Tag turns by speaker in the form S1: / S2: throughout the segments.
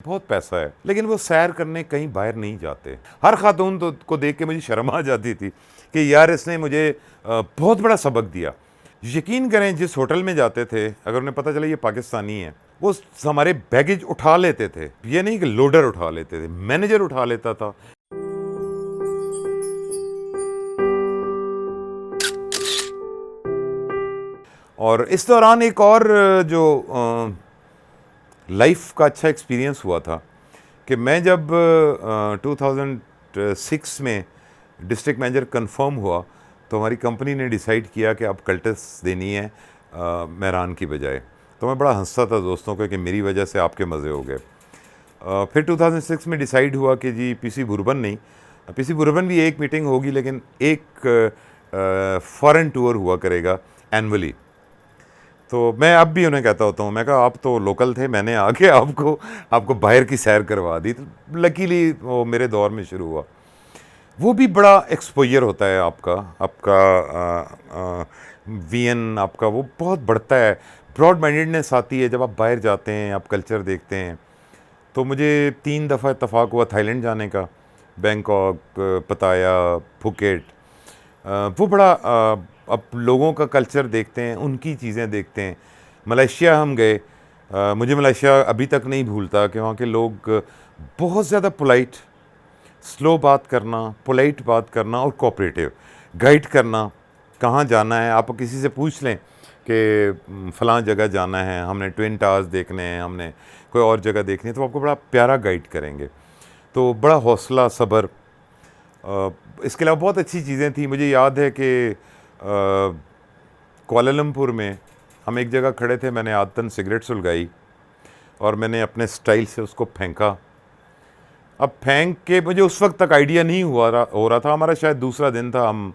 S1: बहुत पैसा है, लेकिन वो सैर करने कहीं बाहर नहीं जाते। हर खातून तो को देख के मुझे शर्म आ जाती थी कि यार इसने मुझे बहुत बड़ा सबक दिया। यकीन करें, जिस होटल में जाते थे, अगर उन्हें पता चला ये पाकिस्तानी है, वो हमारे बैगेज उठा लेते थे। ये नहीं कि लोडर उठा लेते थे, मैनेजर उठा लेता था। और इस दौरान एक और जो लाइफ का अच्छा एक्सपीरियंस हुआ था कि मैं जब 2006 में डिस्ट्रिक्ट मैनेजर कंफर्म हुआ तो हमारी कंपनी ने डिसाइड किया कि अब कल्टस देनी है मेहरान की बजाय। तो मैं बड़ा हंसता था दोस्तों को कि मेरी वजह से आपके मज़े हो गए। फिर 2006 में डिसाइड हुआ कि जी पीसी बुरबन नहीं, पीसी बुरबन भी एक मीटिंग होगी, लेकिन एक फॉरेन टूर हुआ करेगा एनुअली। तो मैं अब भी उन्हें कहता होता हूँ, मैं कहा आप तो लोकल थे, मैंने आके आपको बाहर की सैर करवा दी। तो लकीली वो मेरे दौर में शुरू हुआ। वो भी बड़ा एक्सपोजर होता है आपका वीएन आपका वो बहुत बढ़ता है, ब्रॉड माइंडेडनेस आती है जब आप बाहर जाते हैं, आप कल्चर देखते हैं। तो मुझे 3 दफ़ा इत्तफाक हुआ थाईलैंड जाने का, बैंकॉक, पताया, फुकेट। वो बड़ा अब लोगों का कल्चर देखते हैं, उनकी चीज़ें देखते हैं। मलेशिया हम गए, मुझे मलेशिया अभी तक नहीं भूलता कि वहाँ के लोग बहुत ज़्यादा पोलाइट, स्लो बात करना, पोलाइट बात करना और कोऑपरेटिव, गाइड करना। कहाँ जाना है आप किसी से पूछ लें कि फ़लाँ जगह जाना है, हमने ट्विन टावर्स देखने हैं, हमने कोई और जगह देखनी है, तो आपको बड़ा प्यारा गाइड करेंगे। तो बड़ा हौसला, सब्र। इसके अलावा बहुत अच्छी चीज़ें थी। मुझे याद है कि कुआलालंपुर में हम एक जगह खड़े थे, मैंने आदतन सिगरेट सुलगाई और मैंने अपने स्टाइल से उसको फेंका। अब फेंक के मुझे उस वक्त तक आइडिया नहीं हो रहा था, हमारा शायद दूसरा दिन था, हम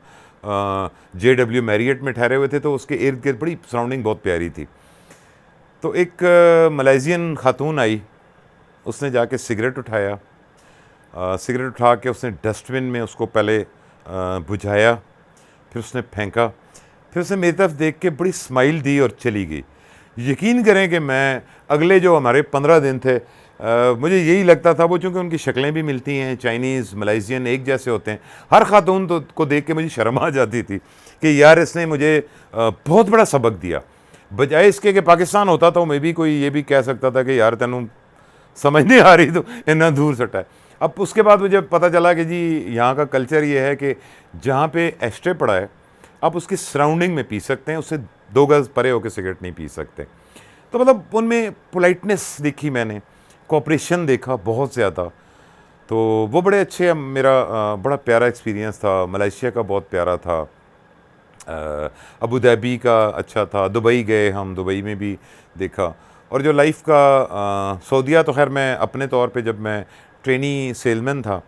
S1: JW मैरियट में ठहरे हुए थे, तो उसके इर्द गिर्द बड़ी सराउंडिंग बहुत प्यारी थी। तो एक मलेशियन खातून आई, उसने जाके सिगरेट उठाया, सिगरेट उठा के उसने डस्टबिन में उसको पहले बुझाया, फिर उसने फेंका, फिर उसने मेरी तरफ देख के बड़ी स्माइल दी और चली गई। यकीन करें कि मैं अगले जो हमारे 15 दिन थे, मुझे यही लगता था, वो चूँकि उनकी शक्लें भी मिलती हैं, चाइनीज़ मलेशियन एक जैसे होते हैं, हर खातून तो को देख के मुझे शर्म आ जाती थी कि यार इसने मुझे बहुत बड़ा सबक दिया। बजाय इसके कि पाकिस्तान होता तो मैं भी कोई ये भी कह सकता था कि यार तेनू समझ नहीं आ रही तो इतना दूर सटा है। अब उसके बाद मुझे पता चला कि जी यहाँ का कल्चर ये है कि जहाँ पे एस्ट्रे पड़ा है आप उसकी सराउंडिंग में पी सकते हैं, उससे 2 गज़ परे होकर सिगरेट नहीं पी सकते। तो मतलब उनमें पोलाइटनेस देखी मैंने, कोऑपरेशन देखा बहुत ज़्यादा। तो वो बड़े अच्छे, मेरा बड़ा प्यारा एक्सपीरियंस था। मलेशिया का बहुत प्यारा था, अबू धाबी का अच्छा था, दुबई गए हम, दुबई में भी देखा। और जो लाइफ का सऊदीया, तो खैर मैं अपने तौर पे जब मैं ट्रेनी सेलमैन था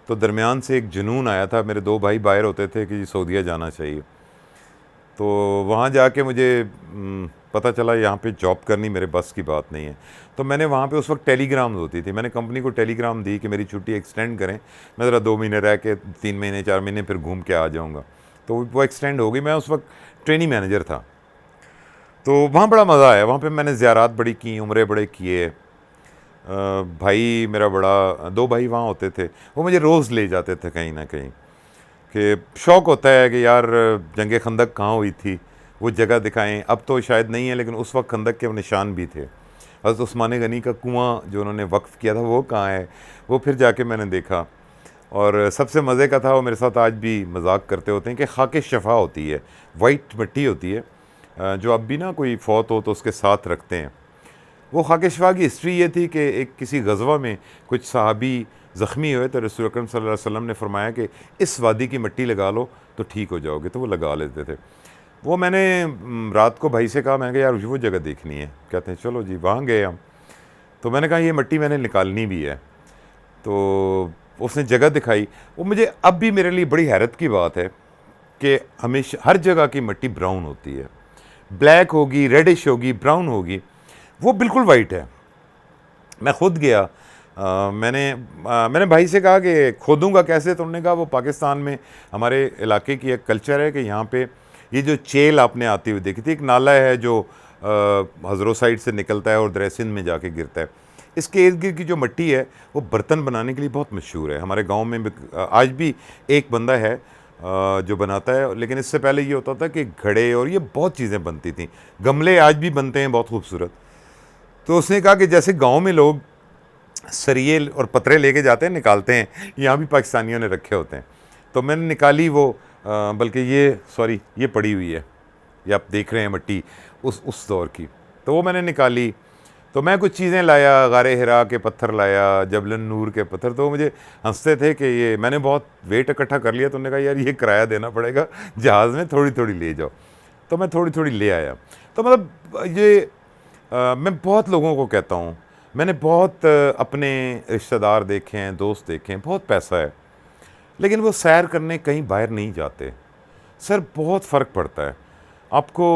S1: तो दरमियान से एक जुनून आया था, मेरे 2 भाई बाहर होते थे कि सऊदीया जाना चाहिए। तो वहाँ जाके मुझे पता चला यहाँ पे जॉब करनी मेरे बस की बात नहीं है। तो मैंने वहाँ पे उस वक्त टेलीग्राम्स होती थी, मैंने कंपनी को टेलीग्राम दी कि मेरी छुट्टी एक्सटेंड करें, मैं ज़रा 2 महीने रह के 3 महीने 4 महीने फिर घूम के आ जाऊँगा। तो वो एक्सटेंड हो गई। मैं उस वक्त ट्रेनी मैनेजर था। तो वहाँ बड़ा मज़ा आया, वहाँ पे मैंने ज़ियारात बड़ी की, उम्रे बड़े किए। भाई मेरा बड़ा 2 भाई वहाँ होते थे, वो मुझे रोज़ ले जाते थे कहीं ना कहीं, कि शौक़ होता है कि यार जंग खंदक कहाँ हुई थी, वो जगह दिखाएं। अब तो शायद नहीं है, लेकिन उस वक्त खंदक के निशान भी थे। हज़रत उस्मान गनी का कुआँ जो उन्होंने वक्फ़ किया था वो कहाँ है, वो फिर जाके मैंने देखा। और सबसे मज़े का था, वो मेरे साथ आज भी मजाक करते होते हैं कि खाके शफ़ा होती है, वाइट मिट्टी होती है, जो अब भी ना कोई फ़ौत हो तो उसके साथ रखते हैं। वो खाके शफ़ा की हिस्ट्री ये थी कि एक किसी गज़वा में कुछ सहाबी ज़ख्मी हुए तो रसूल अकरम सल्लल्लाहु अलैहि वसल्लम ने फरमाया कि इस वादी की मिट्टी लगा लो तो ठीक हो जाओगे, तो वो लगा लेते थे। वो मैंने रात को भाई से कहा, मैंने कहा यार वो जगह देखनी है। कहते हैं चलो जी, वहाँ गए हम। तो मैंने कहा ये मिट्टी मैंने निकालनी भी है। तो उसने जगह दिखाई। वो मुझे अब भी, मेरे लिए बड़ी हैरत की बात है कि हमेशा हर जगह की मिट्टी ब्राउन होती है, ब्लैक होगी, रेडिश होगी, ब्राउन होगी, वो बिल्कुल वाइट है। मैं खुद गया, मैंने भाई से कहा कि खोदूंगा कैसे, तो उन्होंने कहा वो पाकिस्तान में हमारे इलाके की एक कल्चर है कि यहाँ पे ये जो चेल आपने आती हुई देखी थी, एक नाला है जो हज़रो साइड से निकलता है और दरसिंद में जाके गिरता है, इसके इर्द गिर्द की जो मिट्टी है वो बर्तन बनाने के लिए बहुत मशहूर है। हमारे गांव में आज भी एक बंदा है जो बनाता है, लेकिन इससे पहले ये होता था कि घड़े और ये बहुत चीज़ें बनती थी। गमले आज भी बनते हैं बहुत खूबसूरत। तो उसने कहा कि जैसे गांव में लोग सरिये और पतरे लेके जाते हैं, निकालते हैं, यहाँ भी पाकिस्तानियों ने रखे होते हैं। तो मैंने निकाली वो, बल्कि ये सॉरी ये पड़ी हुई है, ये आप देख रहे हैं मिट्टी उस दौर की। तो वो मैंने निकाली, तो मैं कुछ चीज़ें लाया, गारे हिरा के पत्थर लाया, जबलन नूर के पत्थर। तो मुझे हंसते थे कि ये मैंने बहुत वेट इकट्ठा कर लिया। तो उन्होंने कहा यार ये किराया देना पड़ेगा, जहाज़ में थोड़ी थोड़ी ले जाओ। तो मैं थोड़ी थोड़ी ले आया। तो मतलब ये मैं बहुत लोगों को कहता हूँ, मैंने बहुत अपने रिश्तेदार देखे हैं, दोस्त देखे हैं, बहुत पैसा है लेकिन वो सैर करने कहीं बाहर नहीं जाते। सर बहुत फ़र्क पड़ता है, आपको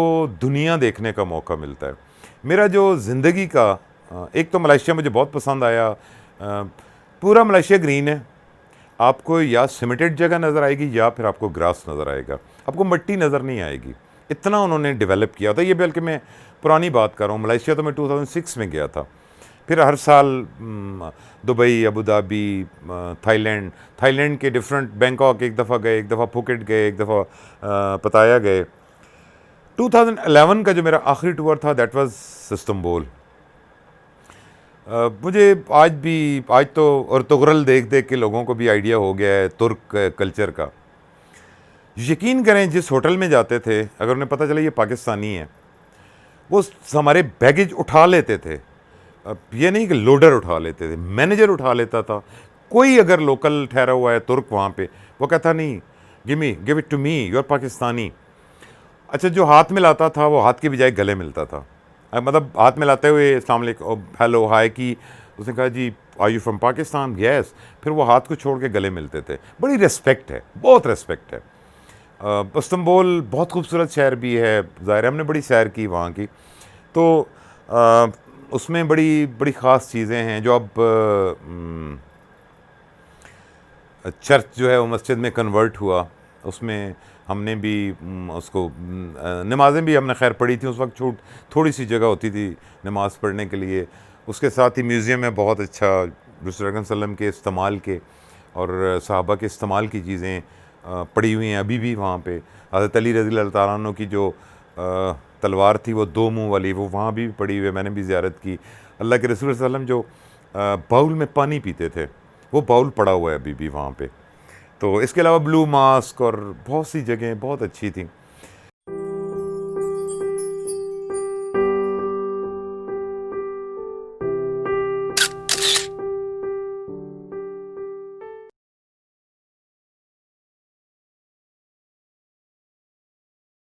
S1: दुनिया देखने का मौका मिलता है। मेरा जो ज़िंदगी का एक तो मलेशिया मुझे बहुत पसंद आया। पूरा मलेशिया ग्रीन है, आपको या सीमेंटेड जगह नज़र आएगी या फिर आपको ग्रास नज़र आएगा, आपको मिट्टी नज़र नहीं आएगी। इतना उन्होंने डेवलप किया था। ये बल्कि मैं पुरानी बात कर रहा हूँ, मलेशिया तो मैं 2006 में गया था। फिर हर साल दुबई, अबू धाबी, थाईलैंड के डिफरेंट, बैंकॉक एक दफ़ा गए, एक दफ़ा फुकेट गए, एक दफ़ा पताया गए। 2011 का जो मेरा आखिरी टूर था दैट वाज इस्तांबुल। मुझे आज तो अर्तुगरुल देख देख के लोगों को भी आइडिया हो गया है तुर्क कल्चर का। यकीन करें जिस होटल में जाते थे, अगर उन्हें पता चला ये पाकिस्तानी है, वो हमारे बैगेज उठा लेते थे। अब ये नहीं कि लोडर उठा लेते थे, मैनेजर उठा लेता था। कोई अगर लोकल ठहरा हुआ है तुर्क वहाँ पे, वो कहता नहीं give it to me, you are Pakistani. अच्छा, जो हाथ में लाता था वो हाथ के बजाय गले मिलता था। मतलब हाथ में लाते हुए अस्सलाम वालेकुम, हेलो, हाय की, उसने कहा जी are you from Pakistan, yes. फिर वो हाथ को छोड़ के गले मिलते थे। बड़ी रिस्पेक्ट है, बहुत रिस्पेक्ट है। इस्तांबुल बहुत खूबसूरत शहर भी है, ज़ाहिर है हमने बड़ी सैर की वहाँ की। तो उसमें बड़ी बड़ी ख़ास चीज़ें हैं जो अब चर्च जो है वो मस्जिद में कन्वर्ट हुआ, उसमें हमने भी उसको नमाज़ें भी हमने खैर पढ़ी थी। उस वक्त थोड़ी सी जगह होती थी नमाज़ पढ़ने के लिए। उसके साथ ही म्यूज़ियम में बहुत अच्छा रसूल अकरम सल्लल्लाहु अलैहि वसल्लम के इस्तेमाल के और सहाबा के इस्तेमाल की चीज़ें पड़ी हुई हैं अभी भी वहाँ पे। हज़रत अली रज़ी अल्लाह तआला अन्हु की जो तलवार थी वो 2 मुँह वाली, वो वहाँ भी पड़ी हुई है, मैंने भी ज़ियारत की। अल्लाह के रसूल सल्लल्लाहु अलैहि वसल्लम जो बाउल में पानी पीते थे, वो बाउल पड़ा हुआ है अभी भी वहाँ पे। तो इसके अलावा ब्लू मास्क और बहुत सी जगहें बहुत अच्छी थी।